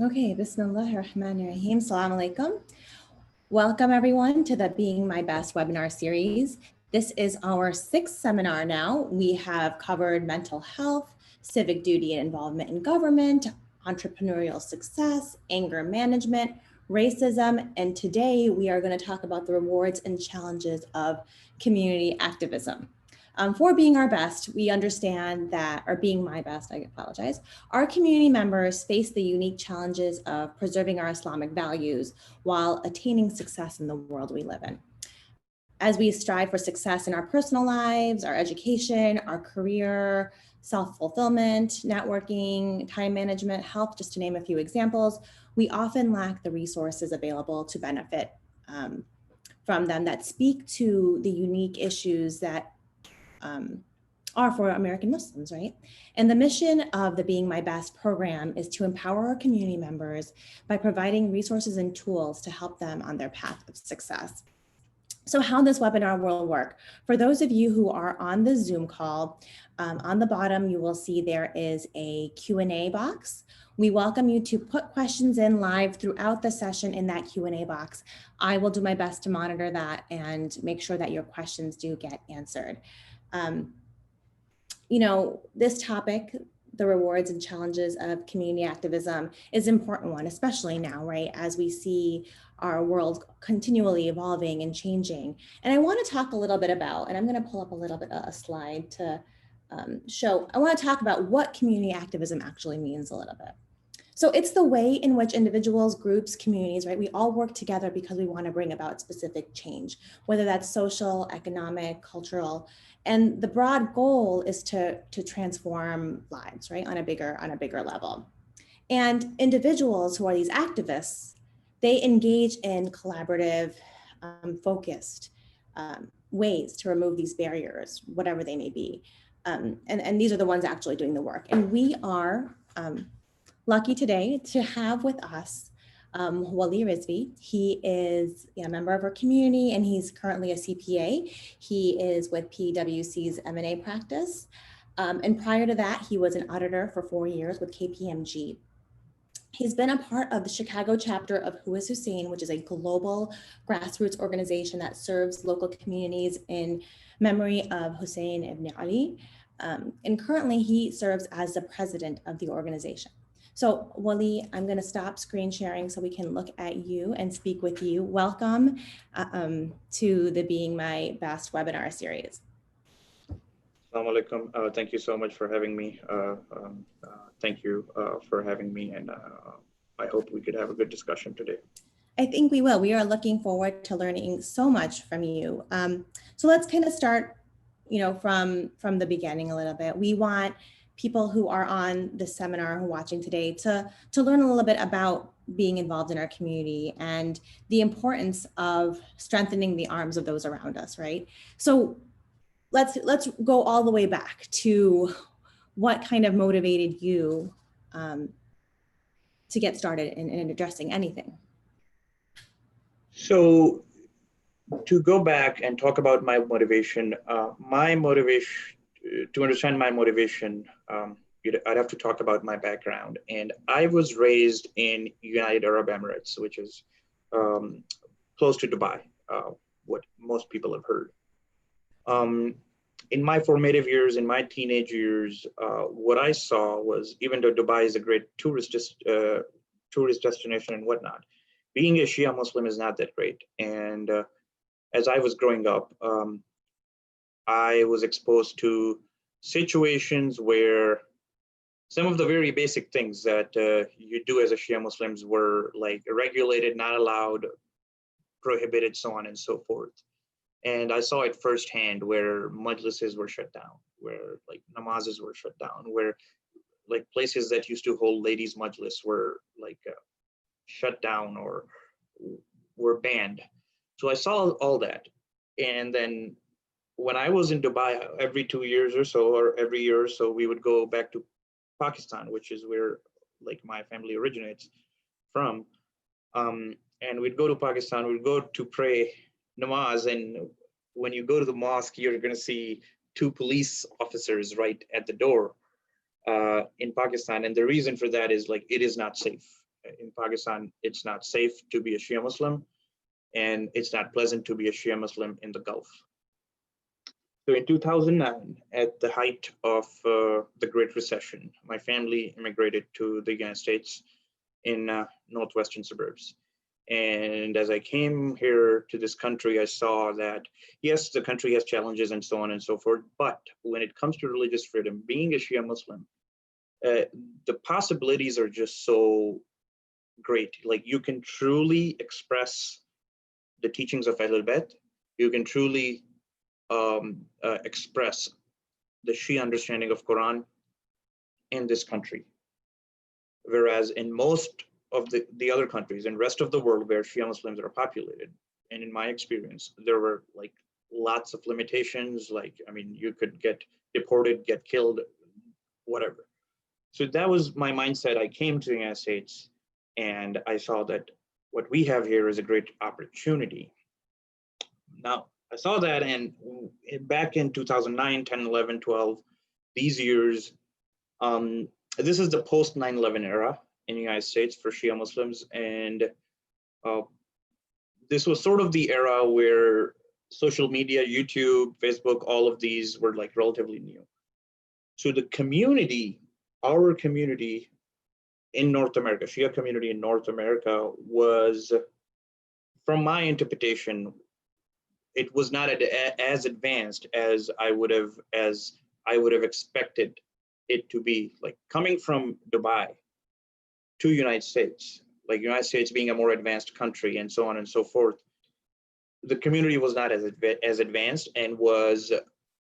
Okay, Bismillahirrahmanirrahim. Assalamu alaikum. Welcome everyone to the Being My Best webinar series. This is our sixth seminar now. We have covered mental health, civic duty and involvement in government, entrepreneurial success, anger management, racism, and today we are going to talk about the rewards and challenges of community activism. For being our best, we understand that, or being my best, I apologize, our community members face the unique challenges of preserving our Islamic values while attaining success in the world we live in. As we strive for success in our personal lives, our education, our career, self-fulfillment, networking, time management, health, just to name a few examples, we often lack the resources available to benefit from them that speak to the unique issues that are for American Muslims, right? And the mission of the Being My Best program is to empower our community members by providing resources and tools to help them on their path of success. So how this webinar will work. For those of you who are on the Zoom call, on the bottom, you will see there is a Q&A box. We welcome you to put questions in live throughout the session in that Q&A box. I will do my best to monitor that and make sure that your questions do get answered. You know, this topic, the rewards and challenges of community activism, is an important one, especially now, right? As we see our world continually evolving and changing. And I want to talk a little bit about, and I'm going to pull up a little bit of a slide to show, I want to talk about what community activism actually means a little bit. So it's the way in which individuals, groups, communities, right, we all work together because we want to bring about specific change, whether that's social, economic, cultural, and the broad goal is to transform lives, right, on a bigger level. And individuals who are these activists, they engage in collaborative, focused ways to remove these barriers, whatever they may be. And these are the ones actually doing the work. And we are lucky today to have with us Wali Rizvi. He is a member of our community and he's currently a CPA. He is with PwC's M&A practice. And prior to that, he was an auditor for 4 years with KPMG. He's been a part of the Chicago chapter of Who is Hussein, which is a global grassroots organization that serves local communities in memory of Hussein ibn Ali. And currently he serves as the president of the organization. So Wali, I'm going to stop screen sharing so we can look at you and speak with you. Welcome to the Being My Best webinar series. Assalamu alaikum. Thank you so much for having me. Thank you for having me, and I hope we could have a good discussion today. I think we will. We are looking forward to learning so much from you. So let's kind of start, you know, from the beginning a little bit. We want people who are on this seminar who are watching today to learn a little bit about being involved in our community and the importance of strengthening the arms of those around us, right? So let's go all the way back to what kind of motivated you to get started in addressing anything. So to go back and talk about my motivation, to understand my motivation, I'd have to talk about my background. And I was raised in United Arab Emirates, which is close to Dubai, what most people have heard. In my formative years, in my teenage years, what I saw was, even though Dubai is a great tourist destination and whatnot, being a Shia Muslim is not that great. And as I was growing up, I was exposed to situations where some of the very basic things that you do as a Shia Muslims were like regulated, not allowed, prohibited, so on and so forth. And I saw it firsthand where majlises were shut down, where like namazes were shut down, where like places that used to hold ladies' majlis were like shut down or were banned. So I saw all that. And then when I was in Dubai, every 2 years or so, or every year or so, we would go back to Pakistan, which is where like my family originates from. And we'd go to Pakistan, we'd go to pray namaz. And when you go to the mosque, you're going to see 2 police officers right at the door in Pakistan. And the reason for that is like, it is not safe. in Pakistan, it's not safe to be a Shia Muslim, and it's not pleasant to be a Shia Muslim in the Gulf. So in 2009, at the height of the Great Recession, my family immigrated to the United States in northwestern suburbs. And as I came here to this country, I saw that, yes, the country has challenges and so on and so forth, but when it comes to religious freedom, being a Shia Muslim, the possibilities are just so great. Like, you can truly express the teachings of Ahlul Bayt. You can truly express the Shia understanding of Quran in this country. Whereas in most of the other countries and rest of the world where Shia Muslims are populated, and in my experience, there were like lots of limitations. Like, I mean, you could get deported, get killed, whatever. So that was my mindset. I came to the United States and I saw that what we have here is a great opportunity. Now, I saw that, and back in 2009, 10, 11, 12, these years, this is the post 9/11 era in the United States for Shia Muslims. And this was sort of the era where social media, YouTube, Facebook, all of these were like relatively new. So the community, our community in North America, Shia community in North America, was, from my interpretation, it was not as advanced as I would have expected it to be. Like, coming from Dubai to United States, like United States being a more advanced country and so on and so forth, the community was not as advanced and was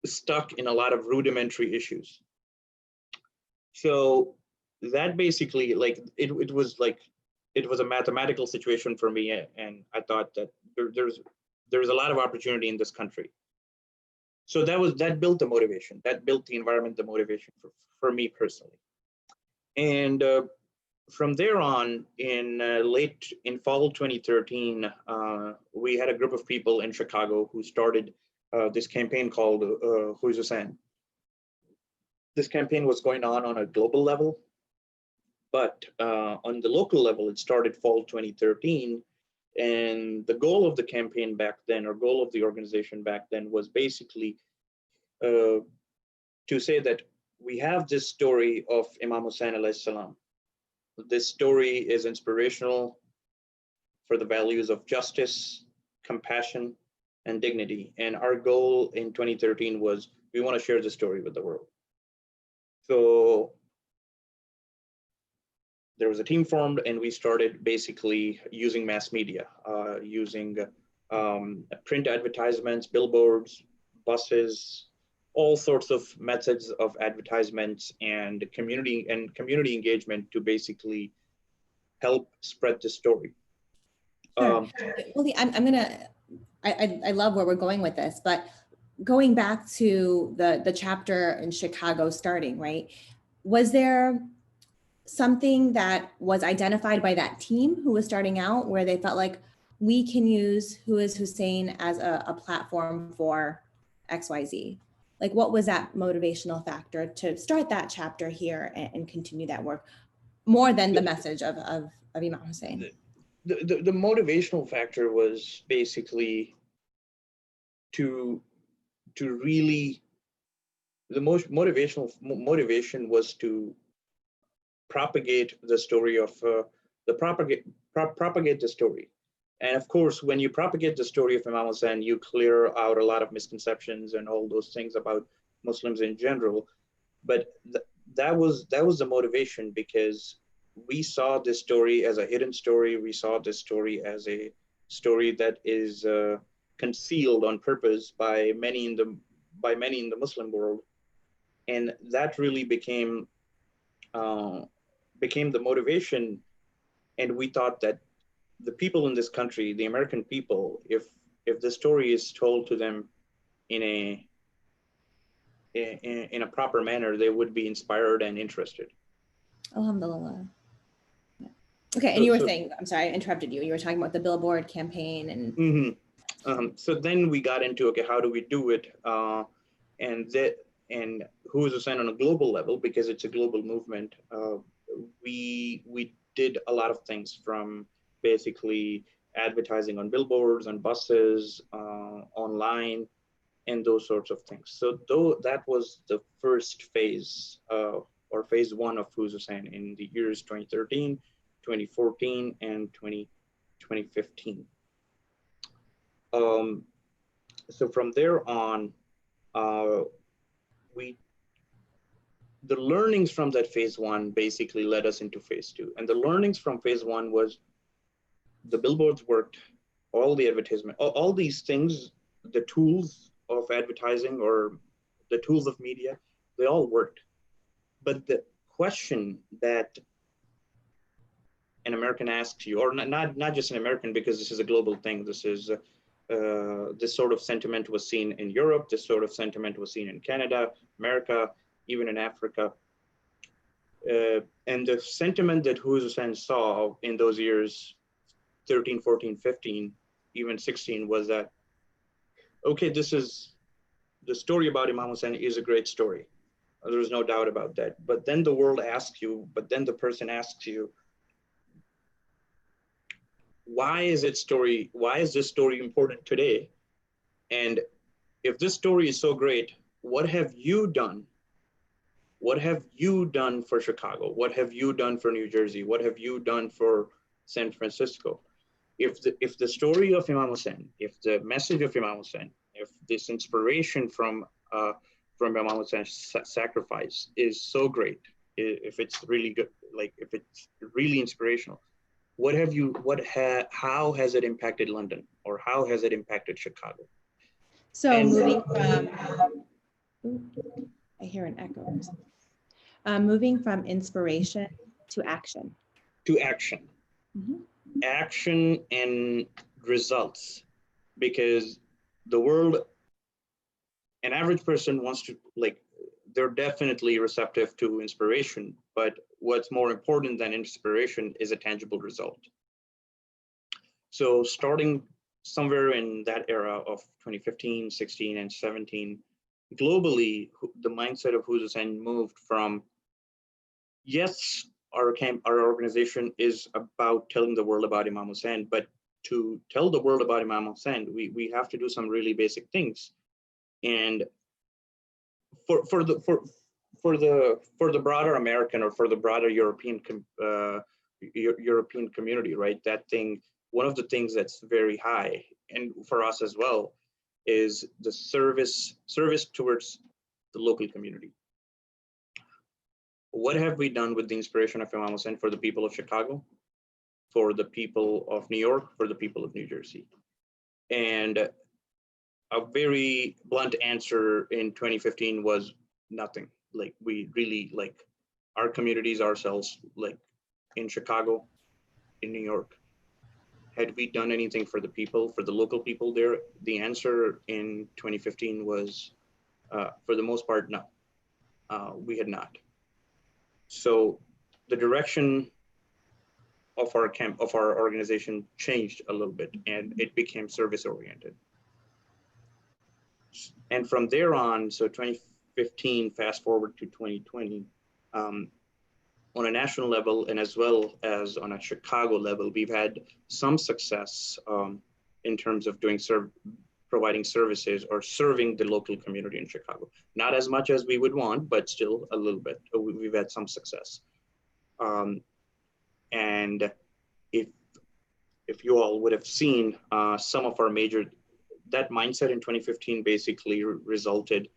stuck in a lot of rudimentary issues. So that basically, like, it was a mathematical situation for me, and I thought that there's a lot of opportunity in this country. So that built the motivation, that built the environment, the motivation for me personally. And from there on, in fall 2013, we had a group of people in Chicago who started this campaign called Who's Hussein. This campaign was going on a global level, but on the local level, it started fall 2013. And the goal of the campaign back then, or goal of the organization back then, was basically to say that we have this story of Imam Hussein alayhi salam. This story is inspirational for the values of justice, compassion, and dignity. And our goal in 2013 was, we want to share the story with the world. So there was a team formed, and we started basically using mass media, using print advertisements, billboards, buses, all sorts of methods of advertisements and community engagement to basically help spread the story. Sure. Well, I love where we're going with this, but going back to the chapter in Chicago starting, right? Was there something that was identified by that team who was starting out where they felt like, we can use Who is Hussein as a platform for XYZ? Like, what was that motivational factor to start that chapter here and continue that work, more than the message of Imam Hussein? The motivational factor was basically to really, the most motivation was to propagate the story of propagate the story. And of course, when you propagate the story of Imam Hussein, you clear out a lot of misconceptions and all those things about Muslims in general. But that was the motivation, because we saw this story as a hidden story. We saw this story as a story that is concealed on purpose by many in the Muslim world, and that really became the motivation. And we thought that the people in this country, the American people, if the story is told to them in a proper manner, they would be inspired and interested. Alhamdulillah. Yeah. Okay, and you were saying, I'm sorry, I interrupted you. You were talking about the billboard campaign and. Mm-hmm. So then we got into, okay, how do we do it? And Who is Hussein on a global level, because it's a global movement. We did a lot of things, from basically advertising on billboards, on buses, online, and those sorts of things. So though that was the first phase, or phase one of Who's Hussein in the years 2013, 2014, and 2015. So from there on, the learnings from that phase one basically led us into phase two. And the learnings from phase one was the billboards worked, all the advertisement, all these things, the tools of advertising or the tools of media, they all worked. But the question that an American asks you, or not just an American, because this is a global thing, this is this sort of sentiment was seen in Europe, this sort of sentiment was seen in Canada, America, even in Africa. And the sentiment that Who's Hussein saw in those years, 13, 14, 15, even 16, was that, okay, this is, the story about Imam Hussein is a great story. There's no doubt about that. But then the world asks you, but then the person asks you, why is this story important today? And if this story is so great, what have you done? What have you done for Chicago? What have you done for New Jersey? What have you done for San Francisco? If the story of Imam Hussein, if the message of Imam Hussein, if this inspiration from Imam Hussein's sacrifice is so great, if it's really good, like if it's really inspirational, how has it impacted London, or how has it impacted Chicago? So moving from, I hear an echo. Moving from inspiration to action. To action. Mm-hmm. Action and results, because the world, an average person wants to, like, they're definitely receptive to inspiration, but what's more important than inspiration is a tangible result. So starting somewhere in that era of 2015, 16, and 17, globally, the mindset of Who's Hussein moved from, yes, our organization is about telling the world about Imam Hussein, but to tell the world about Imam Hussein, we have to do some really basic things. And for the broader American, or for the broader European community, right? That thing, one of the things that's very high, and for us as well, is the service towards the local community. What have we done with the inspiration of Imam Hussein for the people of Chicago, for the people of New York, for the people of New Jersey? And a very blunt answer in 2015 was nothing. Like, we really, like, our communities ourselves, like in Chicago, in New York, had we done anything for the people, for the local people there? The answer in 2015 was, for the most part, no, we had not. So the direction of our organization changed a little bit, and it became service oriented. And from there on, so 2015, fast forward to 2020, on a national level, and as well as on a Chicago level, we've had some success in terms of providing services or serving the local community in Chicago. Not as much as we would want, but still a little bit. We've had some success. And if you all would have seen some of our that mindset in 2015 basically resulted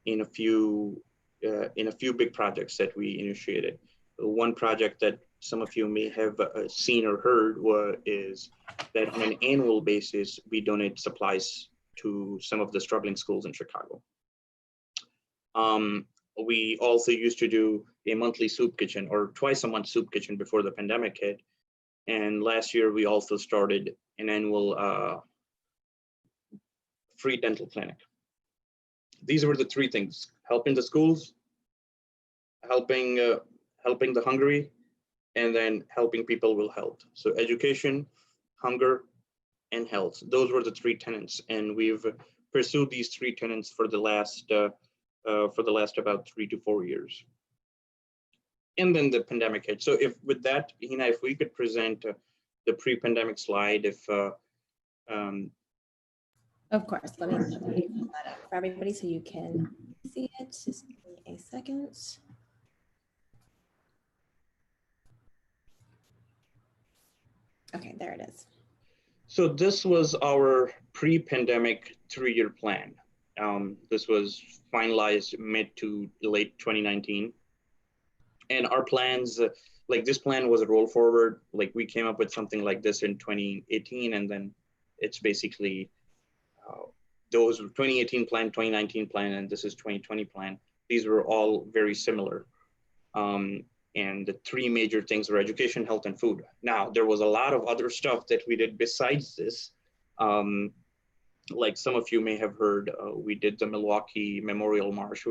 in a few big projects that we initiated. One project that some of you may have seen or heard is that on an annual basis, we donate supplies to some of the struggling schools in Chicago. We also used to do a monthly soup kitchen, or twice a month soup kitchen, before the pandemic hit. And last year, we also started an annual free dental clinic. These were the three things: helping the schools, helping the hungry, and then helping people with health. So education, hunger, and health. Those were the three tenets, and we've pursued these three tenets for the last about 3 to 4 years. and then the pandemic hit. So if with that, Hina, if we could present the pre-pandemic slide, if Of course, let me pull that up for everybody so you can see it. Just give me a second. Okay, there it is. So this was our pre-pandemic 3-year plan. This was finalized mid to late 2019. And our plans, like this plan was a roll forward. Like we came up with something like this in 2018, and then it's basically those 2018 plan, 2019 plan, and this is 2020 plan. These were all very similar. And the 3 major things were education, health, and food. Now, there was a lot of other stuff that we did besides this. Like some of you may have heard, we did the Milwaukee Memorial March,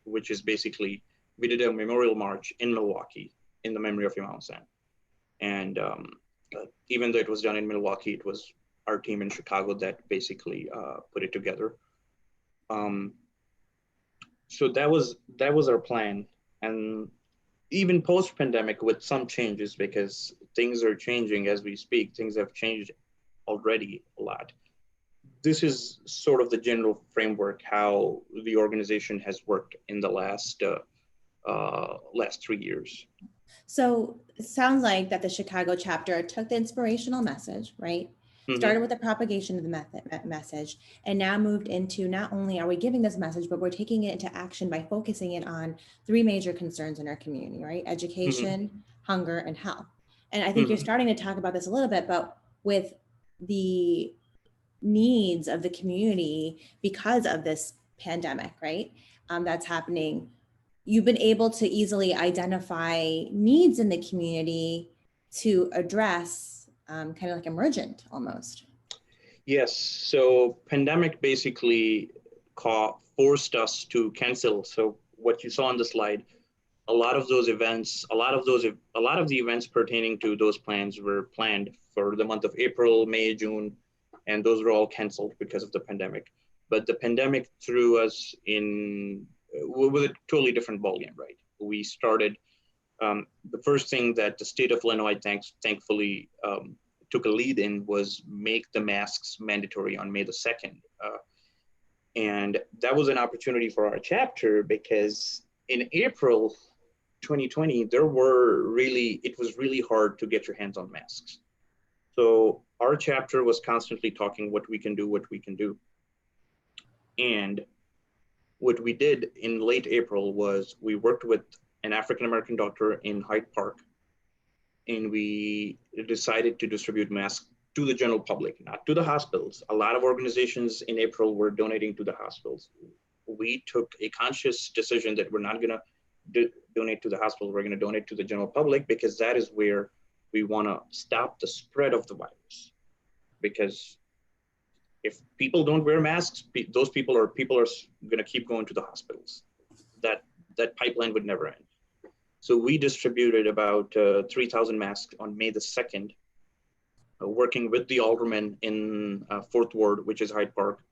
which is basically, we did a memorial march in Milwaukee in the memory of Imam Hussain. And even though it was done in Milwaukee, it was our team in Chicago that basically put it together. So that was our plan. And even post-pandemic with some changes, because things are changing as we speak, things have changed already a lot. This is sort of the general framework how the organization has worked in the last 3 years. So it sounds like that the Chicago chapter took the inspirational message, right? Started with the propagation of the message, and now moved into not only are we giving this message, but we're taking it into action by focusing it on 3 major concerns in our community, right? Education, hunger, and health. And I think you're starting to talk about this a little bit, but with the needs of the community because of this pandemic, right? That's happening. You've been able to easily identify needs in the community to address kind of like emergent almost. Yes, so pandemic basically forced us to cancel. So what you saw on the slide, a lot of the events pertaining to those plans were planned for the month of April, May, June, and those were all canceled because of the pandemic. But the pandemic threw us in with a totally different ballgame, right? We started, the first thing that the state of Illinois thankfully took a lead in was make the masks mandatory on May the 2nd. And that was an opportunity for our chapter because in April 2020, it was really hard to get your hands on masks. So our chapter was constantly talking what we can do. And what we did in late April was we worked with an African-American doctor in Hyde Park, and we decided to distribute masks to the general public, not to the hospitals. A lot of organizations in April were donating to the hospitals. We took a conscious decision that we're not gonna donate to the hospital, we're gonna donate to the general public because that is where we wanna stop the spread of the virus. Because if people don't wear masks, those people are gonna keep going to the hospitals. That pipeline would never end. So we distributed about 3,000 masks on May the 2nd, working with the alderman in 4th Ward, which is Hyde Park.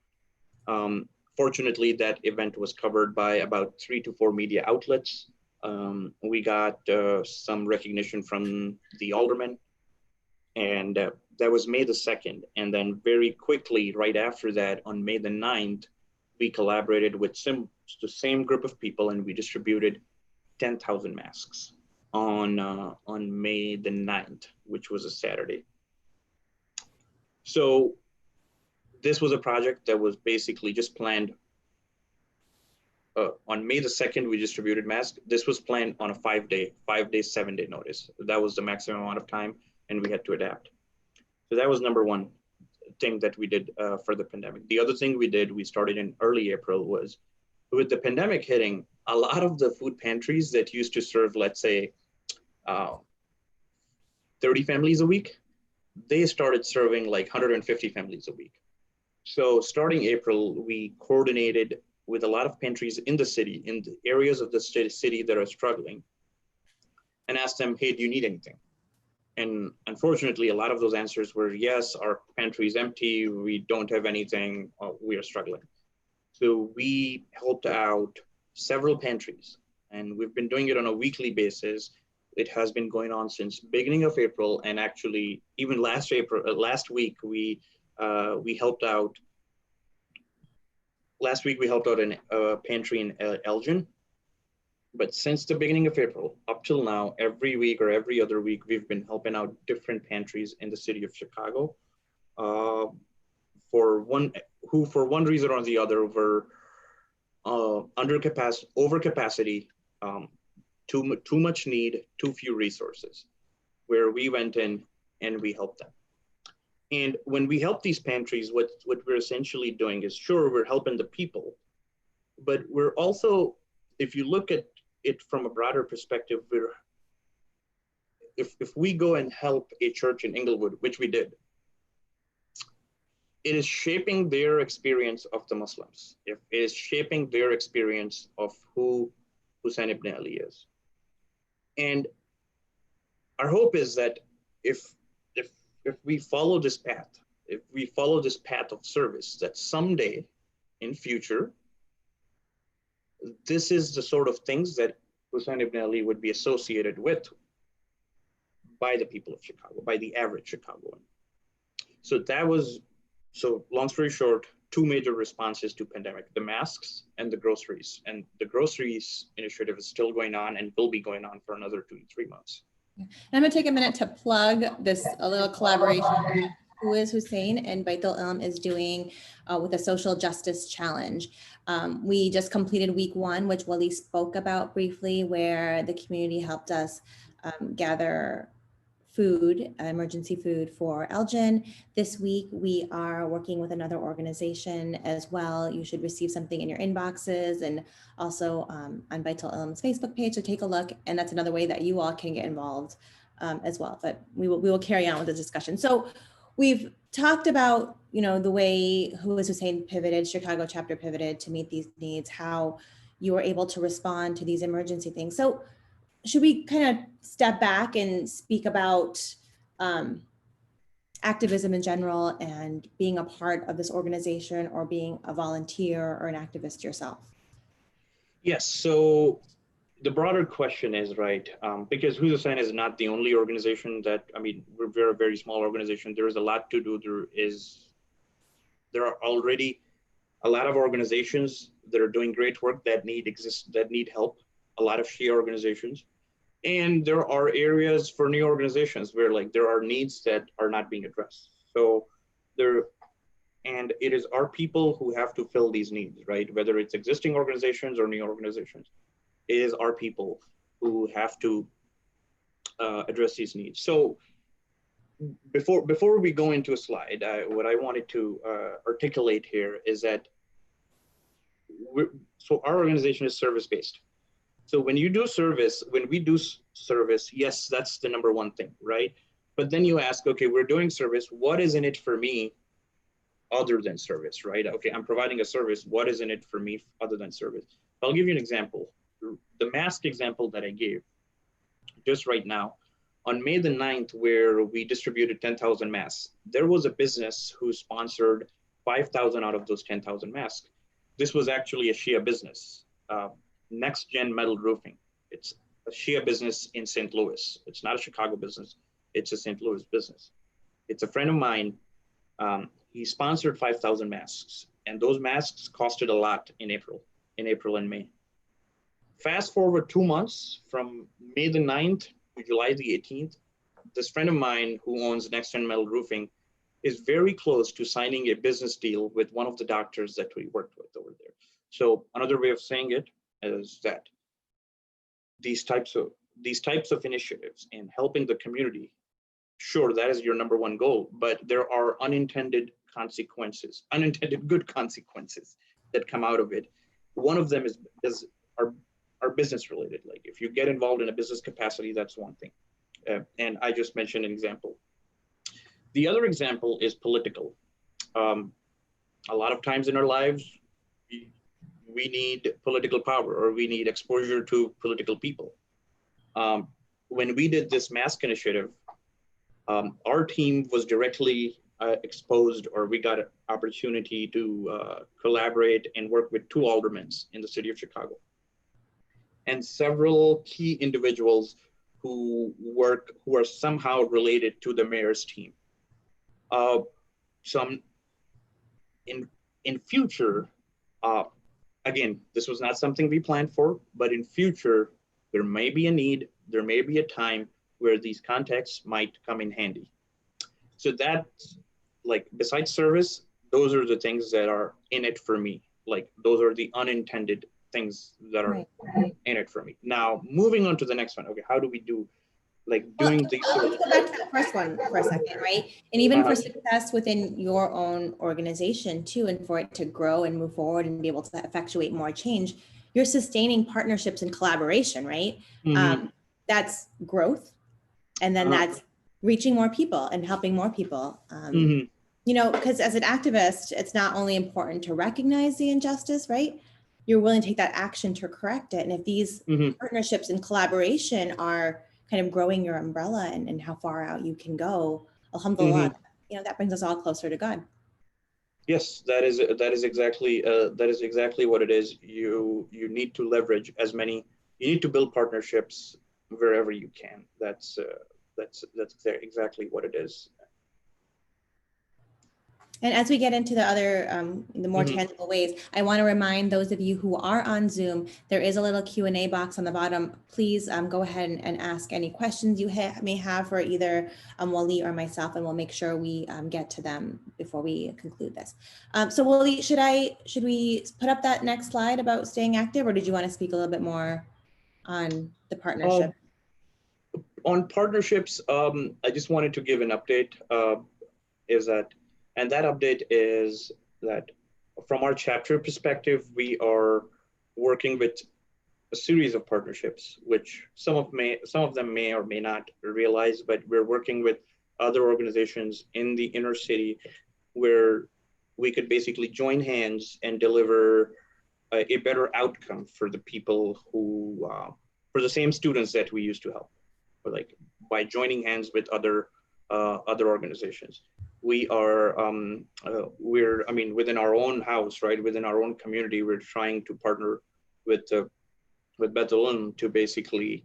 Fortunately, that event was covered by about 3 to 4 media outlets. We got some recognition from the alderman, and that was May the 2nd. And then very quickly, right after that, on May the 9th, we collaborated with the same group of people, and we distributed 10,000 masks on May the 9th, which was a Saturday. So this was a project that was basically just planned. On May the 2nd, we distributed masks. This was planned on a 5-day, 7-day notice. That was the maximum amount of time, and we had to adapt. So that was number one thing that we did for the pandemic. The other thing we started in early April was, with the pandemic hitting, a lot of the food pantries that used to serve, let's say, 30 families a week, they started serving like 150 families a week. So starting April, we coordinated with a lot of pantries in the city, in the areas of the city that are struggling, and asked them, hey, do you need anything? And unfortunately, a lot of those answers were, yes, our pantry is empty, we don't have anything, we are struggling. So we helped out several pantries, and we've been doing it on a weekly basis. It has been going on since beginning of April, and actually even last week we helped out. Last week we helped out in a pantry in Elgin. But since the beginning of April up till now, every week or every other week, we've been helping out different pantries in the city of Chicago. For one reason or the other were overcapacity, too much need, too few resources, where we went in and we helped them. And when we help these pantries, what we're essentially doing is, sure, we're helping the people, but we're also, if you look at it from a broader perspective, if we go and help a church in Inglewood, which we did, it is shaping their experience of the Muslims. It is shaping their experience of who Hussein ibn Ali is. And our hope is that if we follow this path, if we follow this path of service, that someday in future, this is the sort of things that Hussein ibn Ali would be associated with by the people of Chicago, by the average Chicagoan. So long story short, two major responses to pandemic, the masks and the groceries. And the groceries initiative is still going on and will be going on for another 2 to 3 months. And I'm gonna take a minute to plug a little collaboration that Who is Hussein and Baitul Ilm is doing with a social justice challenge. We just completed week 1, which Wally spoke about briefly, where the community helped us gather food, emergency food for Elgin. This week, we are working with another organization as well. You should receive something in your inboxes and also on Baitul Ilm's Facebook page, so take a look. And that's another way that you all can get involved as well. But we will carry on with the discussion. So we've talked about, the way Who is Hussein pivoted, Chicago chapter pivoted to meet these needs, how you were able to respond to these emergency things. So should we kind of step back and speak about activism in general and being a part of this organization or being a volunteer or an activist yourself? Yes, so the broader question is, right, because Who's Hussein is not the only organization that, we're a very small organization. There is a lot to do. There are already a lot of organizations that are doing great work that need help, a lot of Shia organizations. And there are areas for new organizations where there are needs that are not being addressed. So it is our people who have to fill these needs, right? Whether it's existing organizations or new organizations, it is our people who have to address these needs. So before we go into a slide, what I wanted to articulate here is that our organization is service-based. So when we do service, yes, that's the number one thing, right? But then you ask, okay, we're doing service. What is in it for me other than service, right? Okay, I'm providing a service. What is in it for me other than service? I'll give you an example. The mask example that I gave just right now, on May the 9th, where we distributed 10,000 masks, there was a business who sponsored 5,000 out of those 10,000 masks. This was actually a Shia business. Next Gen Metal Roofing. It's a Shia business in St. Louis. It's not a Chicago business. It's a St. Louis business. It's a friend of mine. He sponsored 5,000 masks, and those masks costed a lot in April and May. Fast forward 2 months from May the 9th to July the 18th, this friend of mine who owns Next Gen Metal Roofing is very close to signing a business deal with one of the doctors that we worked with over there. So another way of saying it is that these types of initiatives in helping the community, sure, that is your number one goal, but there are unintended good consequences that come out of it. One of them are business related. Like if you get involved in a business capacity, that's one thing. And I just mentioned an example. The other example is political. A lot of times in our lives, we need political power or we need exposure to political people. When we did this mask initiative, our team was directly exposed, or we got an opportunity to collaborate and work with 2 aldermen in the city of Chicago. and several key individuals who are somehow related to the mayor's team. Some in future, again, this was not something we planned for, but in future, there may be a need, there may be a time where these contexts might come in handy. So that's like, besides service, those are the things that are in it for me. Like, those are the unintended things that are in it for me. Now, moving on to the next one. Okay, how do we do like doing these sort of— Let's go back to that first one for a second, right? And even for success within your own organization too, and for it to grow and move forward and be able to effectuate more change, you're sustaining partnerships and collaboration, right? That's growth. And then that's reaching more people and helping more people. You know, because as an activist, it's not only important to recognize the injustice, right? You're willing to take that action to correct it. And if these partnerships and collaboration are kind of growing your umbrella and how far out you can go, alhamdulillah, you know, that brings us all closer to God. Yes, that is exactly what it is. You need to leverage as many. You need to build partnerships wherever you can. That's exactly what it is. And as we get into the other, the more tangible ways, I want to remind those of you who are on Zoom, there is a little Q&A box on the bottom. Please go ahead and ask any questions you may have for either Wali or myself, and we'll make sure we get to them before we conclude this. So Wali, should we put up that next slide about staying active, or did you want to speak a little bit more on the partnership? On partnerships, I just wanted to give an update. And that update is that from our chapter perspective, we are working with a series of partnerships, which some of them may or may not realize, but we're working with other organizations in the inner city where we could basically join hands and deliver a better outcome for the people who, for the same students that we used to help, like by joining hands with other organizations. We are, within our own house, right, within our own community, we're trying to partner with Beth Ulm to basically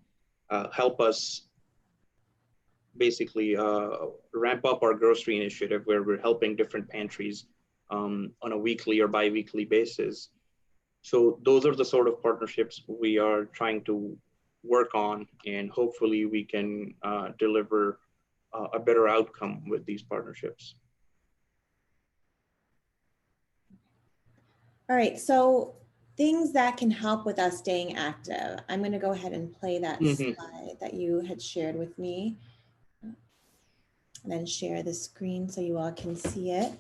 help us ramp up our grocery initiative, where we're helping different pantries on a weekly or bi-weekly basis. So those are the sort of partnerships we are trying to work on, and hopefully we can deliver a better outcome with these partnerships. All right, so things that can help with us staying active. I'm going to go ahead and play that slide that you had shared with me, and then share the screen so you all can see it.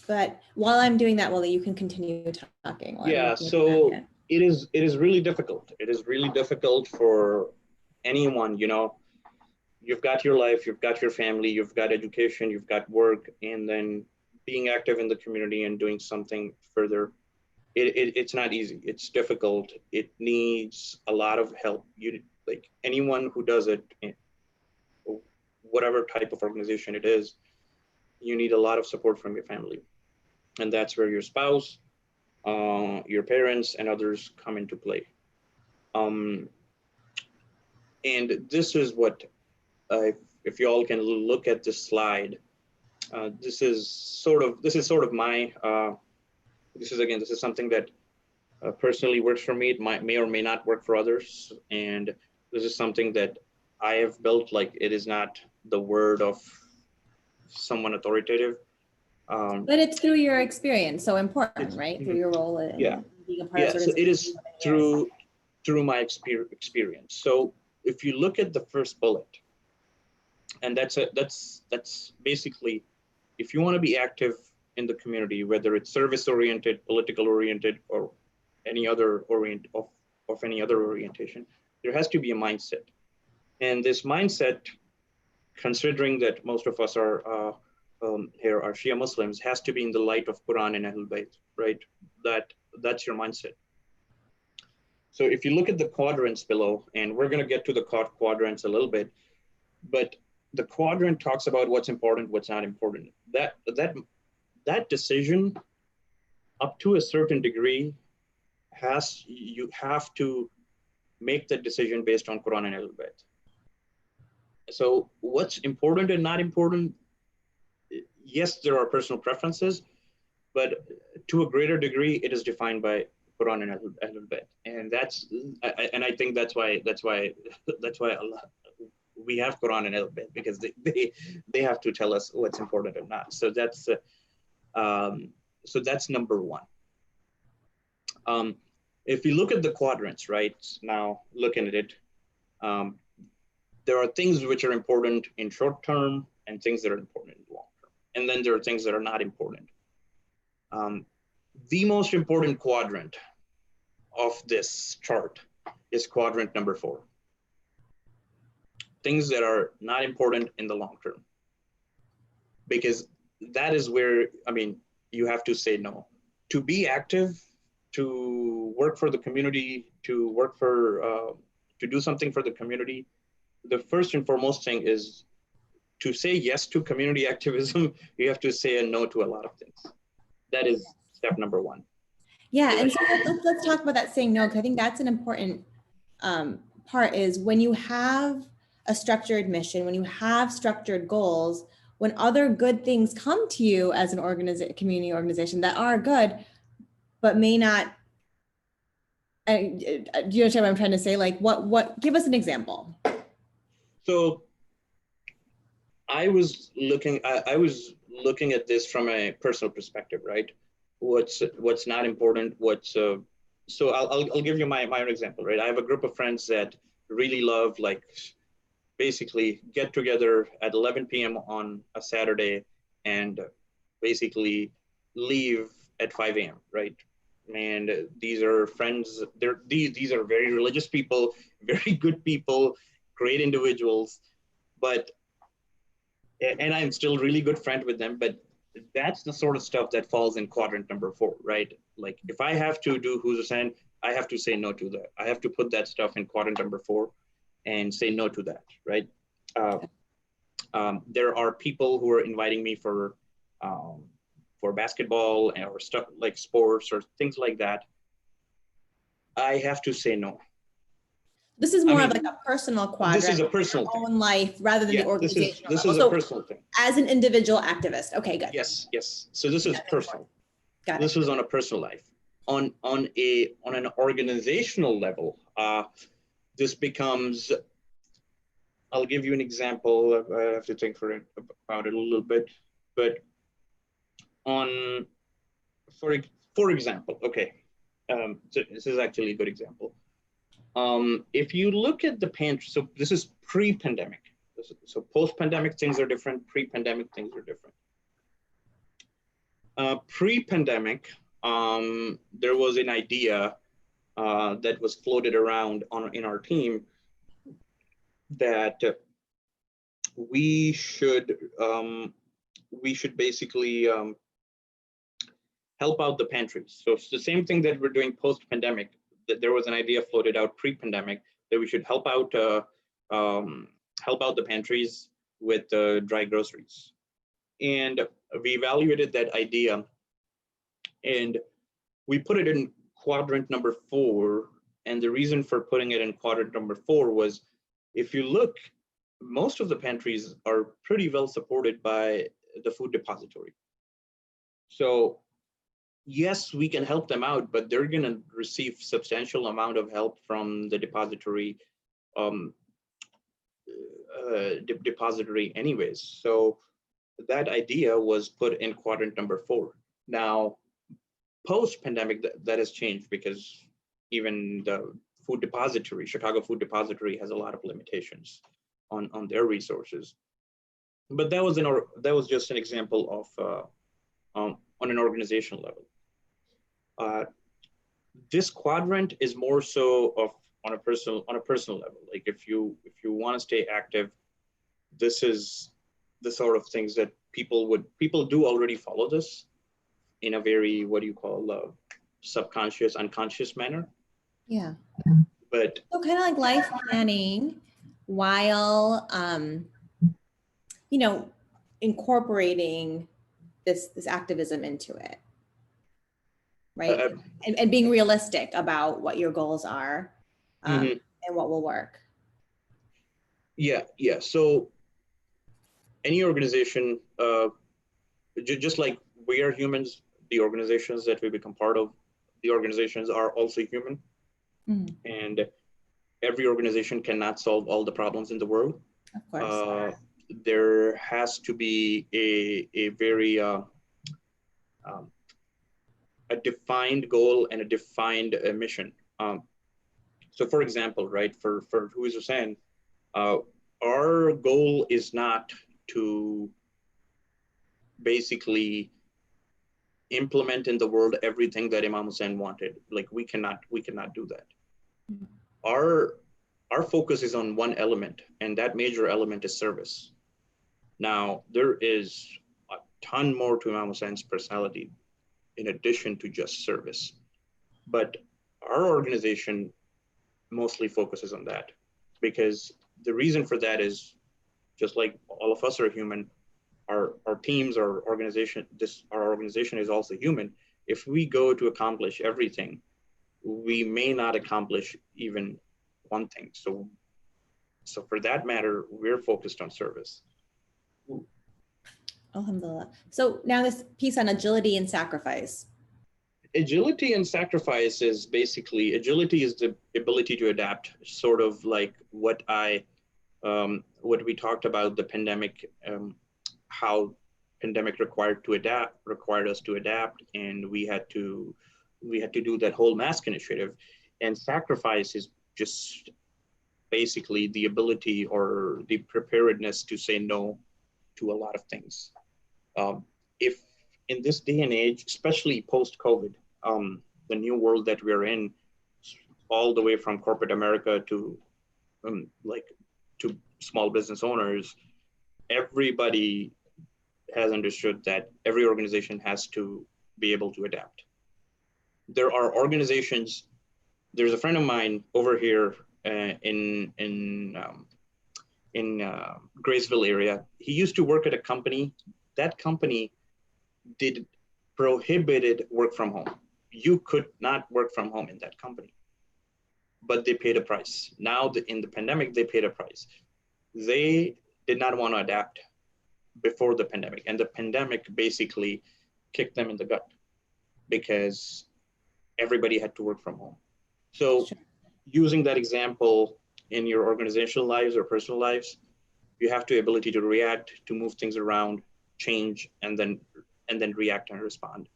But while I'm doing that, Wally, you can continue talking. Yeah, so it is really difficult. It is really difficult for anyone, you know. You've got your life, you've got your family, you've got education, you've got work, and then being active in the community and doing something further. It's not easy. It's difficult. It needs a lot of help. Like anyone who does it, whatever type of organization it is, you need a lot of support from your family. And that's where your spouse, your parents, and others come into play. And this is what, if you all can look at this slide, this is sort of my, this is something that personally works for me. It may or may not work for others. And this is something that I have built. Like, it is not the word of someone authoritative. But it's through your experience, so important, right? Through your role in being a part of so it is through my experience. So if you look at the first bullet, and that's basically, if you want to be active in the community, whether it's service oriented, political oriented, or any other of any other orientation, there has to be a mindset. And this mindset, considering that most of us are here are Shia Muslims, has to be in the light of Quran and Ahlul Bayt, right? That's your mindset. So if you look at the quadrants below, and we're going to get to the quadrants a little bit, but the quadrant talks about what's important, what's not important. That decision, up to a certain degree, you have to make the decision based on Quran and Ahlul Bayt. So what's important and not important? Yes, there are personal preferences, but to a greater degree, it is defined by Quran and Ahlul Bayt, and I think that's why Allah, we have Quran and Ahlul Bayt, because they have to tell us what's important or not. So that's number one. If you look at the quadrants, right now, looking at it, there are things which are important in short term and things that are important in long term, and then there are things that are not important. The most important quadrant of this chart is quadrant number 4. Things that are not important in the long term, because that is where, I mean, you have to say no. To be active, to work for the community, to work for, to do something for the community, the first and foremost thing is to say yes to community activism. You have to say a no to a lot of things. That is step number 1. Yeah, and so let's talk about that saying no, because I think that's an important part, is when you have a structured mission, when you have structured goals, when other good things come to you as an community organization that are good, but may not, do you understand what I'm trying to say? Like what, give us an example. So I was looking at this from a personal perspective, right? What's not important, so I'll give you my own example, right? I have a group of friends that really love, like, basically get together at 11 p.m. on a Saturday and basically leave at 5 a.m., right? And these are friends, these are very religious people, very good people, great individuals, and I'm still really good friend with them, but that's the sort of stuff that falls in quadrant number 4, right? Like, if I have to do Huzasan, I have to say no to that. I have to put that stuff in quadrant number 4 and say no to that, right? There are people who are inviting me for basketball or stuff like sports or things like that. I have to say no. This is more of like a personal quadrant. This is a personal thing. Own life rather than the organizational. This is a personal thing. As an individual activist. Okay, good. Yes. So this is personal. Got it. This is on a personal life. On an organizational level, this becomes. I'll give you an example. I have to think about it a little bit, but for example, okay. So this is actually a good example. If you look at the pantry, so this is pre-pandemic. So post-pandemic things are different, pre-pandemic things are different. Pre-pandemic, there was an idea that was floated around in our team that we should basically help out the pantries. So it's the same thing that we're doing post-pandemic. That there was an idea floated out pre-pandemic that we should help out the pantries with dry groceries, and we evaluated that idea, and we put it in quadrant number 4. And the reason for putting it in quadrant number 4 was, if you look, most of the pantries are pretty well supported by the food depository. So yes, we can help them out, but they're going to receive substantial amount of help from the depository anyways. So that idea was put in quadrant number 4. Now, post-pandemic, that has changed, because even the food depository, Chicago Food Depository, has a lot of limitations on their resources. But that was just an example of on an organizational level. This quadrant is more so of on a personal level. Like, if you want to stay active, this is the sort of things that people do already follow this in a very, what do you call, subconscious, unconscious manner. Yeah. But so kind of like life planning while incorporating this activism into it, right? And being realistic about what your goals are. and what will work? Yeah. So any organization, just like we are humans, the organizations that we become part of, the organizations are also human. Mhm. And every organization cannot solve all the problems in the world. Of course. There has to be a very um, a defined goal and a defined mission. So, for example, right, for who is Hussein, our goal is not to basically implement in the world everything that Imam Hussein wanted. Like we cannot do that. Mhm. Our focus is on one element, and that major element is service. Now, there is a ton more to Imam Hussein's personality in addition to just service. But our organization mostly focuses on that because the reason for that is just like all of us are human, our teams, our organization is also human. If we go to accomplish everything, we may not accomplish even one thing. So for that matter, we're focused on service. Alhamdulillah. So now this piece on agility and sacrifice. Agility and sacrifice is basically agility is the ability to adapt, sort of like what we talked about the pandemic, how pandemic required us to adapt, and we had to do that whole mask initiative. And sacrifice is just basically the ability or the preparedness to say no to a lot of things. If in this day and age, especially post COVID, the new world that we're in, all the way from corporate America to like to small business owners, everybody has understood that every organization has to be able to adapt. There are organizations. There's a friend of mine over here in Graceville area. He used to work at a company. That company did prohibited work from home. You could not work from home in that company, but they paid a price. Now in the pandemic, they paid a price. They did not want to adapt before the pandemic, and the pandemic basically kicked them in the gut because everybody had to work from home. So Sure. using that example in your organizational lives or personal lives, you have the ability to react, to move things around, change, and then react and respond.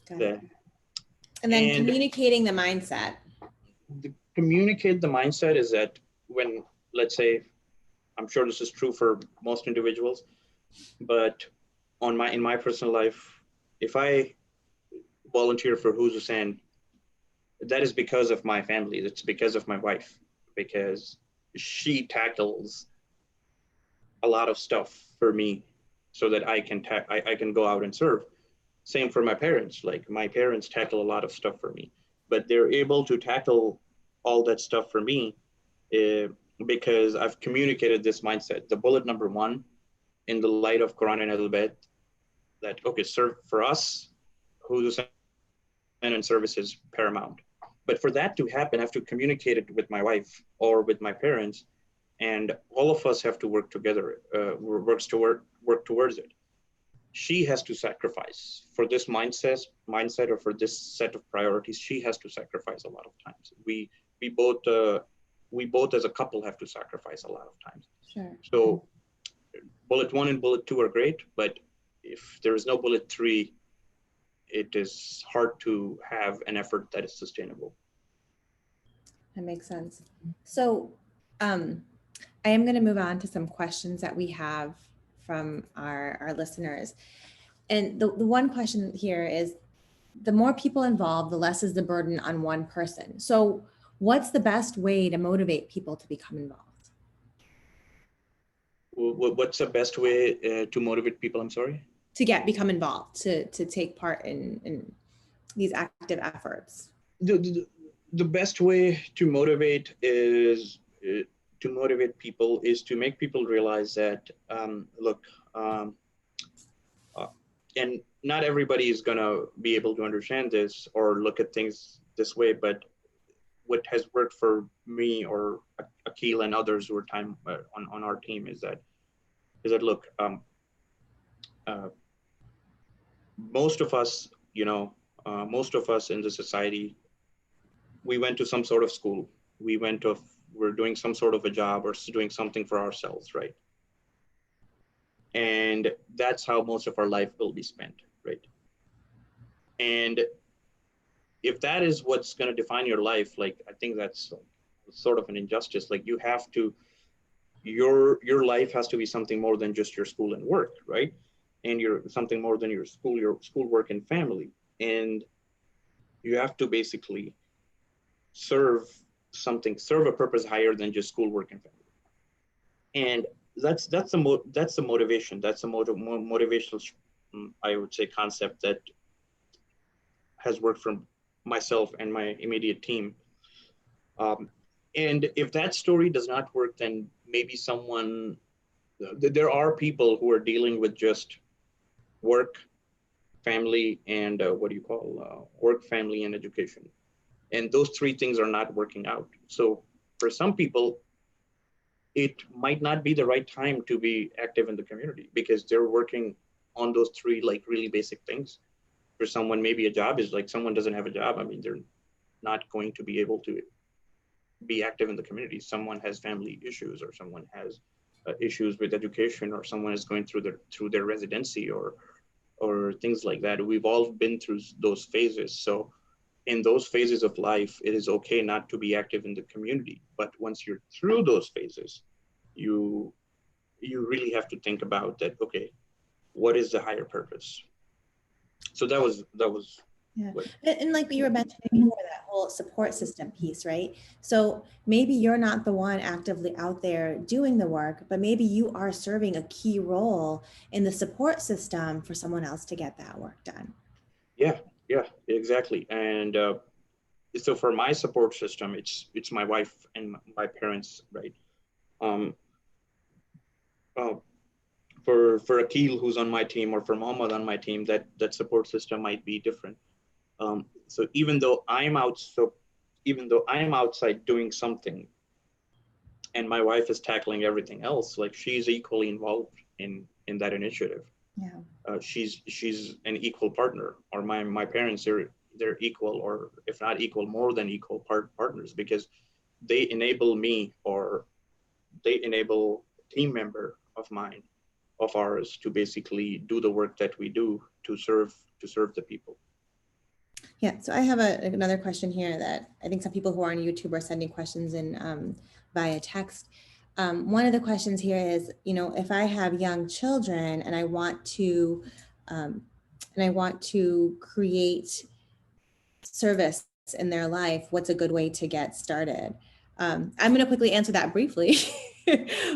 Got it. The, And then and communicating the mindset. communicate the mindset is that when, let's say, I'm sure this is true for most individuals, but in my personal life, if I volunteer for Who's Hussein, that is because of my family. It's because of my wife, because she tackles a lot of stuff for me so that I can go out and serve. Same for my parents. Like my parents tackle a lot of stuff for me, but they're able to tackle all that stuff for me uh, because I've communicated this mindset. The bullet number one in the light of Quran and Al-Bayt, that okay, serve for us, Who's and service is paramount. But for that to happen, I have to communicate it with my wife or with my parents, and all of us have to work together, work towards it. She has to sacrifice for this mindset or for this set of priorities. She has to sacrifice a lot of times. We both we both as a couple have to sacrifice a lot of times. Sure. So bullet one and bullet two are great, but if there is no bullet three, it is hard to have an effort that is sustainable. That makes sense. So I am going to move on to some questions that we have from our listeners. And the one question here is, the more people involved, the less is the burden on one person. So what's the best way to motivate people to become involved? What's the best way to motivate people? I'm sorry. To become involved, to take part in these active efforts. The best way to motivate people is to make people realize that look, uh, and not everybody is going to be able to understand this or look at things this way, but what has worked for me or Akil and others who are on our team is that look, most of us, most of us in the society, we went to some sort of school. We're doing some sort of a job or doing something for ourselves, right? And that's how most of our life will be spent, right? And if that is what's going to define your life, like, I think that's sort of an injustice. Like, you have to, your life has to be something more than just your school and work, right? And you're something more than your school, work, and family. And you have to basically serve a purpose higher than just school, work, and family. And that's the motivation. That's a motivational, I would say, concept that has worked for myself and my immediate team. And if that story does not work, then maybe there are people who are dealing with just work, family, and work, family, and education. And those three things are not working out. So for some people, it might not be the right time to be active in the community because they're working on those three, like, really basic things. For someone, maybe a job is like, someone doesn't have a job. I mean, they're not going to be able to be active in the community. Someone has family issues, or someone has issues with education, or someone is going through their residency, or things like that. We've all been through those phases. So in those phases of life, it is okay not to be active in the community. But once you're through those phases, you really have to think about that. Okay, what is the higher purpose? So that was yeah. And like you were mentioning before, that whole support system piece, right? So maybe you're not the one actively out there doing the work, but maybe you are serving a key role in the support system for someone else to get that work done. Yeah, exactly. And so for my support system, it's my wife and my parents, right? Um, uh, for Akil, who's on my team, or for Mohammed on my team, that support system might be different. So even though I'm outside doing something, and my wife is tackling everything else, like, she's equally involved in that initiative. Yeah. She's an equal partner, or my parents are, they're equal, or if not equal, more than equal partners, because they enable me, or they enable a team member of ours to basically do the work that we do to serve the people. Yeah, so I have another question here that I think some people who are on YouTube are sending questions in via text. One of the questions here is, if I have young children and I want to create service in their life, what's a good way to get started? I'm going to quickly answer that briefly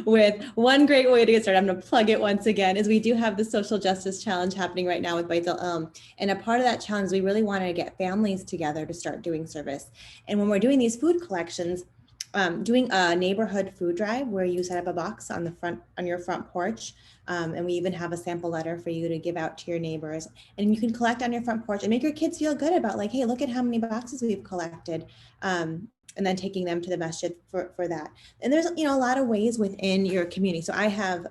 with one great way to get started. I'm going to plug it once again, is we do have the social justice challenge happening right now with Baitul. And a part of that challenge, we really wanted to get families together to start doing service. And when we're doing these food collections, doing a neighborhood food drive where you set up a box on your front porch. And we even have a sample letter for you to give out to your neighbors, and you can collect on your front porch and make your kids feel good about, like, hey, look at how many boxes we've collected. And then taking them to the masjid for that. And there's, a lot of ways within your community. So I have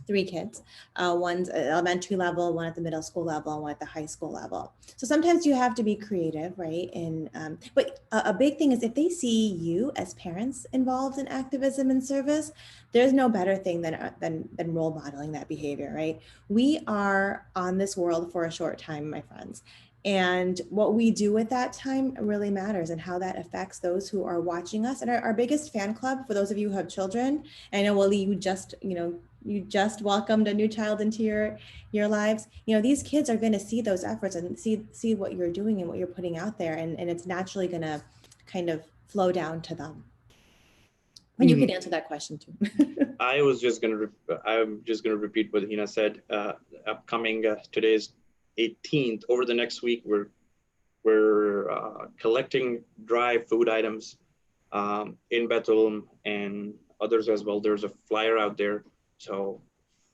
3 kids, one's at elementary level, one at the middle school level, and one at the high school level. So sometimes you have to be creative, right? And but a big thing is, if they see you as parents involved in activism and service, there's no better thing than role modeling that behavior, right? We are on this world for a short time, my friends. And what we do with that time really matters, and how that affects those who are watching us. And our biggest fan club, for those of you who have children, I know, Wally, you just welcomed a new child into your lives. These kids are going to see those efforts and see what you're doing and what you're putting out there. And it's naturally going to kind of flow down to them. And you can answer that question too. I'm just going to repeat what Hina said. Upcoming, today's 18th. Over the next week, we're collecting dry food items in Bethlehem and others as well. There's a flyer out there. So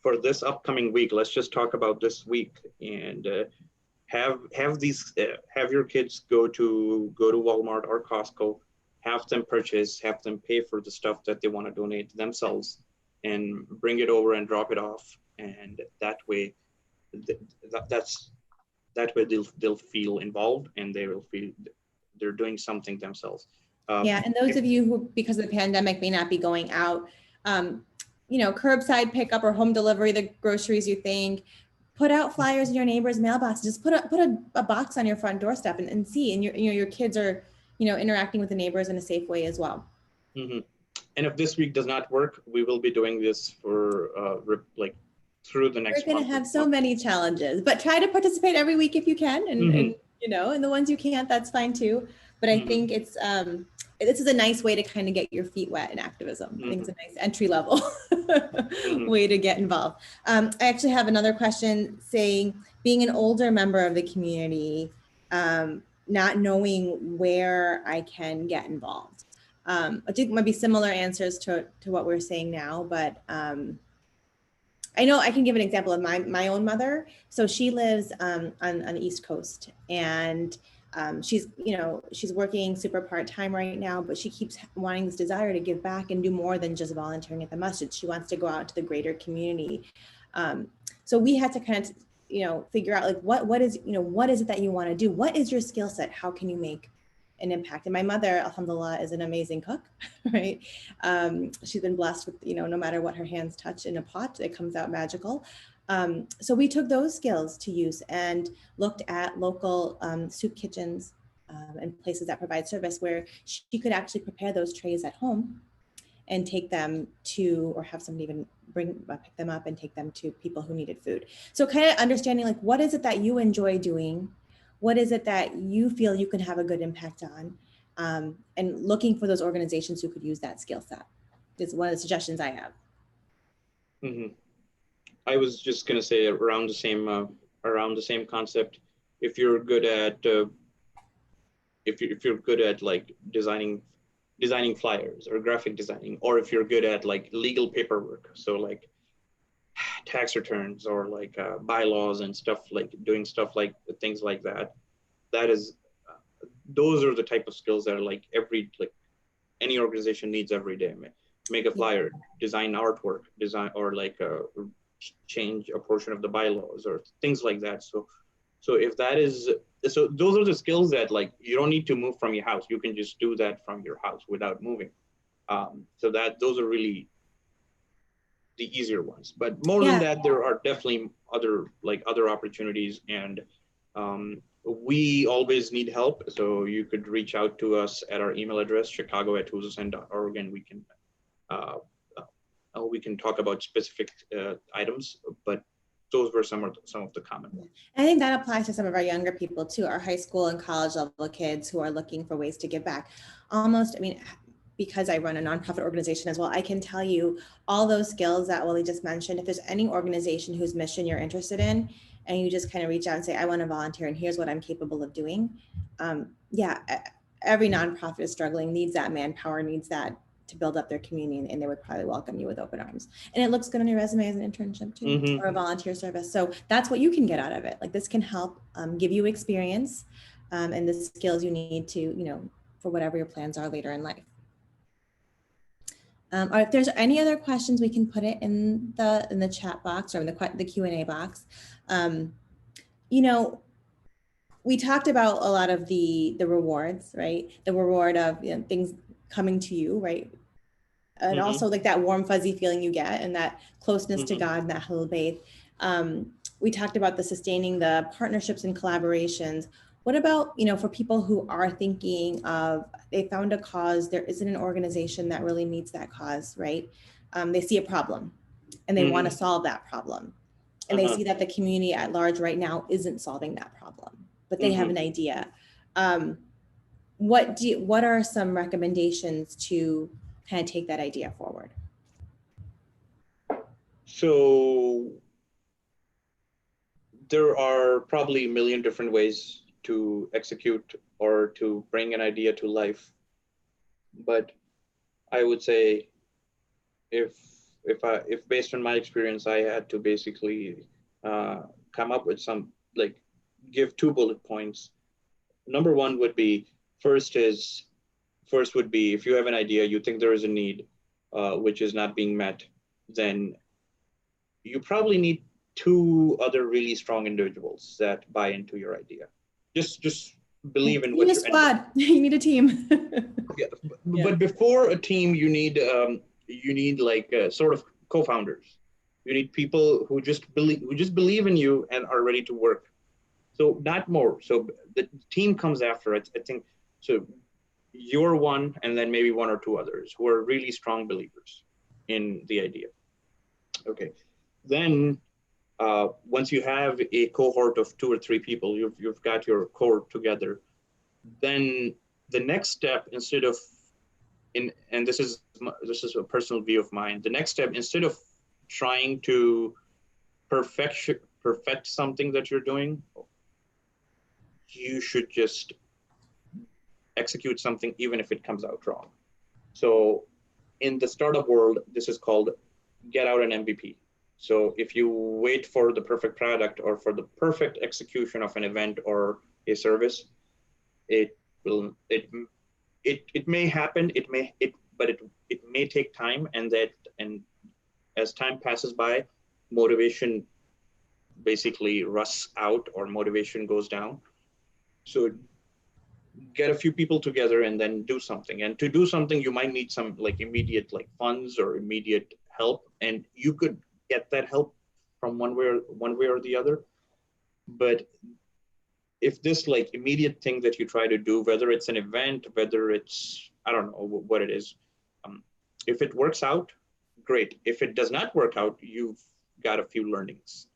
for this upcoming week, let's just talk about this week. And have your kids go to Walmart or Costco, have them purchase, have them pay for the stuff that they want to donate themselves, and bring it over and drop it off. And that way, that's that way they'll feel involved, and they will feel they're doing something themselves. Yeah, and those of you who, because of the pandemic, may not be going out, curbside pickup or home delivery, the groceries you think, put out flyers in your neighbor's mailbox. Just put a box on your front doorstep and see, and your kids are, interacting with the neighbors in a safe way as well. Mm-hmm. And if this week does not work, we will be doing this for through the next We're going month. to have so many challenges, but try to participate every week if you can, and the ones you can't, that's fine too. But I think it's this is a nice way to kind of get your feet wet in activism. I think it's a nice entry level way to get involved. I actually have another question saying, being an older member of the community, not knowing where I can get involved. I think might be similar answers to what we're saying now, but I know I can give an example of my own mother. So she lives on the East Coast, and she's working super part-time right now, but she keeps wanting this desire to give back and do more than just volunteering at the masjid. She wants to go out to the greater community. So we had to kind of, figure out like, what is it that you want to do? What is your skill set? How can you make an impact? And my mother, alhamdulillah, is an amazing cook, right? She's been blessed with, no matter what her hands touch in a pot, it comes out magical. So we took those skills to use and looked at local soup kitchens and places that provide service where she could actually prepare those trays at home and take them to, or have somebody even pick them up and take them to people who needed food. So kind of understanding like, what is it that you enjoy doing? What is it that you feel you can have a good impact on? And looking for those organizations who could use that skill set is one of the suggestions I have. Mm-hmm. I was just going to say around the same concept. If you're good at if you're good at like designing flyers or graphic designing, or if you're good at like legal paperwork, so like tax returns or like bylaws and stuff, like doing stuff like things like that, that is those are the type of skills that are like any organization needs every day. Make a flyer, design artwork, or like change a portion of the bylaws or things like that. So if that is, so those are the skills that like you don't need to move from your house. You can just do that from your house without moving. So those are really the easier ones. But more than that, there are definitely other opportunities, and we always need help. So you could reach out to us at our email address, chicago@huzusend.org, and we can talk about specific items, but those were some of the common ones. I think that applies to some of our younger people too, our high school and college level kids who are looking for ways to give back. Because I run a nonprofit organization as well, I can tell you all those skills that Willie just mentioned. If there's any organization whose mission you're interested in, and you just kind of reach out and say, I want to volunteer and here's what I'm capable of doing. Every nonprofit is struggling, needs that manpower, needs that to build up their community, and they would probably welcome you with open arms. And it looks good on your resume as an internship too, or a volunteer service. So that's what you can get out of it. Like this can help give you experience and the skills you need to, for whatever your plans are later in life. Or if there's any other questions, we can put it in the chat box or in the Q&A box. We talked about a lot of the rewards, right? The reward of things coming to you, right? And also like that warm fuzzy feeling you get and that closeness to God and that Ahlul Bayt. We talked about the sustaining the partnerships and collaborations. What about, for people who are thinking of, they found a cause, there isn't an organization that really meets that cause, right? They see a problem and they want to solve that problem. And they see that the community at large right now isn't solving that problem, but they have an idea. What are some recommendations to kind of take that idea forward? So there are probably a million different ways to execute or to bring an idea to life. But I would say if based on my experience, I had to basically come up with some, like, give 2 bullet points. Number one would be, first would be, if you have an idea, you think there is a need which is not being met, then you probably need 2 other really strong individuals that buy into your idea. Just believe in what you're you're. squad. You need a team. Yeah, but before a team, you need like sort of co-founders. You need people who just believe in you and are ready to work. So not more. So the team comes after it. I think so. You're one, and then maybe 1 or 2 others who are really strong believers in the idea. Okay. Then once you have a cohort of 2 or 3 people, you've got your core together. Then the next step, instead of and this is a personal view of mine. The next step, instead of trying to perfect something that you're doing, you should just execute something even if it comes out wrong. So in the startup world, this is called get out an MVP. So if you wait for the perfect product or for the perfect execution of an event or a service, it may happen, but it may take time, and as time passes by, motivation basically rusts out or motivation goes down. So get a few people together and then do something. And to do something, you might need some like immediate like funds or immediate help, and you could get that help from one way or the other. But if this like immediate thing that you try to do, whether it's an event, whether it's, I don't know what it is, if it works out, great. If it does not work out, you've got a few learnings.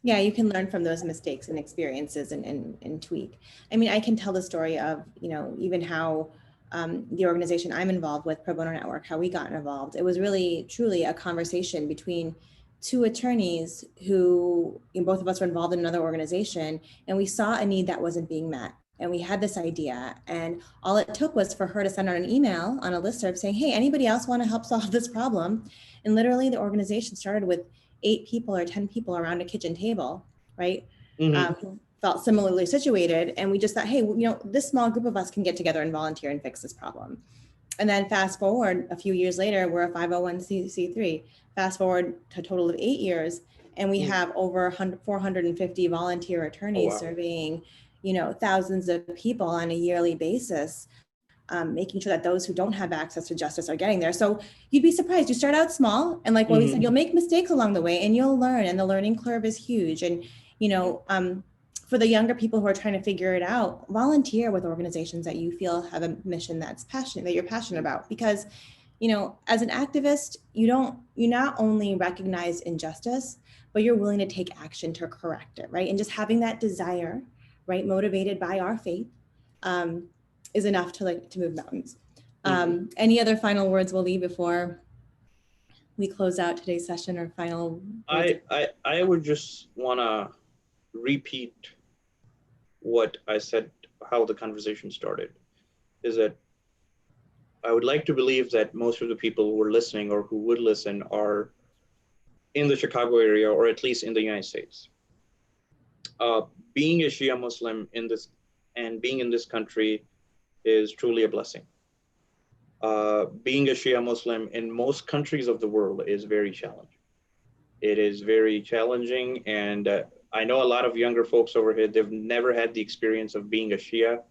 Yeah, you can learn from those mistakes and experiences and tweak. I mean, I can tell the story of, even how the organization I'm involved with, Pro Bono Network, how we got involved. It was really, truly a conversation between 2 attorneys who, both of us were involved in another organization, and we saw a need that wasn't being met. And we had this idea, and all it took was for her to send out an email on a listserv saying, hey, anybody else want to help solve this problem? And literally the organization started with 8 people or 10 people around a kitchen table, right? Mm-hmm. Who felt similarly situated. And we just thought, hey, this small group of us can get together and volunteer and fix this problem. And then fast forward a few years later, we're a 501c3. Fast forward to a total of 8 years, and we have over 450 volunteer attorneys serving, thousands of people on a yearly basis, making sure that those who don't have access to justice are getting there. So you'd be surprised. You start out small, and like what we said, you'll make mistakes along the way, and you'll learn, and the learning curve is huge. And, for the younger people who are trying to figure it out, volunteer with organizations that you feel have a mission that you're passionate about. Because, as an activist, you not only recognize injustice, but you're willing to take action to correct it, right? And just having that desire, right, motivated by our faith, is enough to move mountains. Any other final words we'll leave before we close out today's session, or final words? I would just want to repeat what I said, how the conversation started, is that I would like to believe that most of the people who are listening or who would listen are in the Chicago area, or at least in the United States. Being a Shia Muslim being in this country is truly a blessing. Being a Shia Muslim in most countries of the world is very challenging. It is very challenging, and I know a lot of younger folks over here, they've never had the experience of being a Shia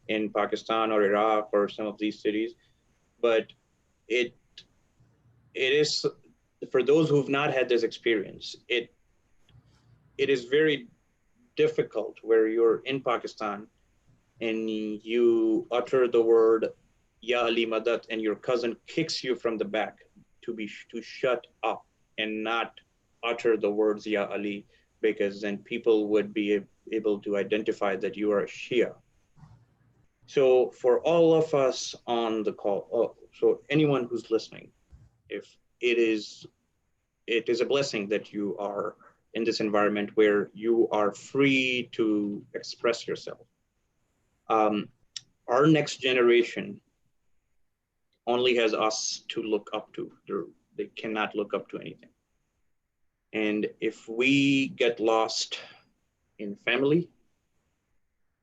in Pakistan or Iraq or some of these cities, but it is, for those who've not had this experience, it is very difficult where you're in Pakistan and you utter the word Ya Ali Madad, and your cousin kicks you from the back to shut up and not utter the words Ya Ali, because then people would be able to identify that you are a Shia. So for all of us on the call, so anyone who's listening, if it is a blessing that you are in this environment where you are free to express yourself. Our next generation only has us to look up to. They cannot look up to anything. And if we get lost in family,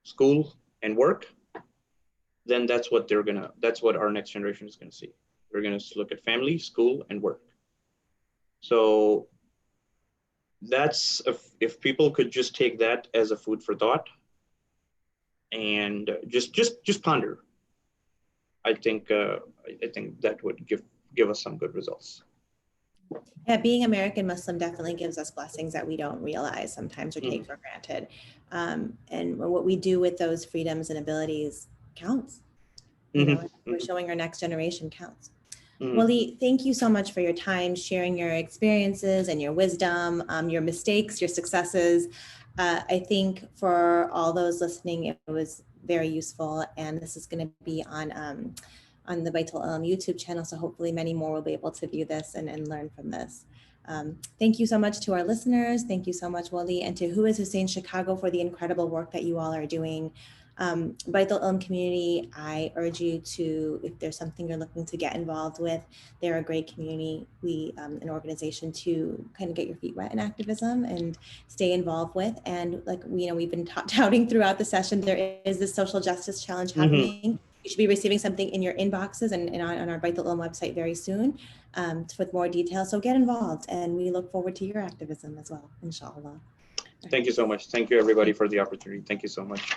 school, and work, then that's what our next generation is gonna see. They're gonna look at family, school, and work. So that's, if people could just take that as a food for thought and just ponder, I think that would give us some good results. Yeah, being American Muslim definitely gives us blessings that we don't realize sometimes or take Mhm. for granted. And what we do with those freedoms and abilities counts. You know, we're showing our next generation counts. Waleed, thank you so much for your time, sharing your experiences and your wisdom, your mistakes, your successes. I think for all those listening, it was very useful, and this is going to be on the Baitul Ilm YouTube channel, so hopefully many more will be able to view this and learn from this. Thank you so much to our listeners. Thank you so much, Waleed, and to Who is Hussein Chicago for the incredible work that you all are doing. Baitul Ilm community, I urge you to, if there's something you're looking to get involved with, they're a great community, an organization to kind of get your feet wet in activism and stay involved with. And like, we've been touting throughout the session, there is this social justice challenge happening. You should be receiving something in your inboxes and on our Baitul Ilm website very soon with more details. So get involved, and we look forward to your activism as well, inshallah. Thank you so much. Thank you, everybody, for the opportunity. Thank you so much.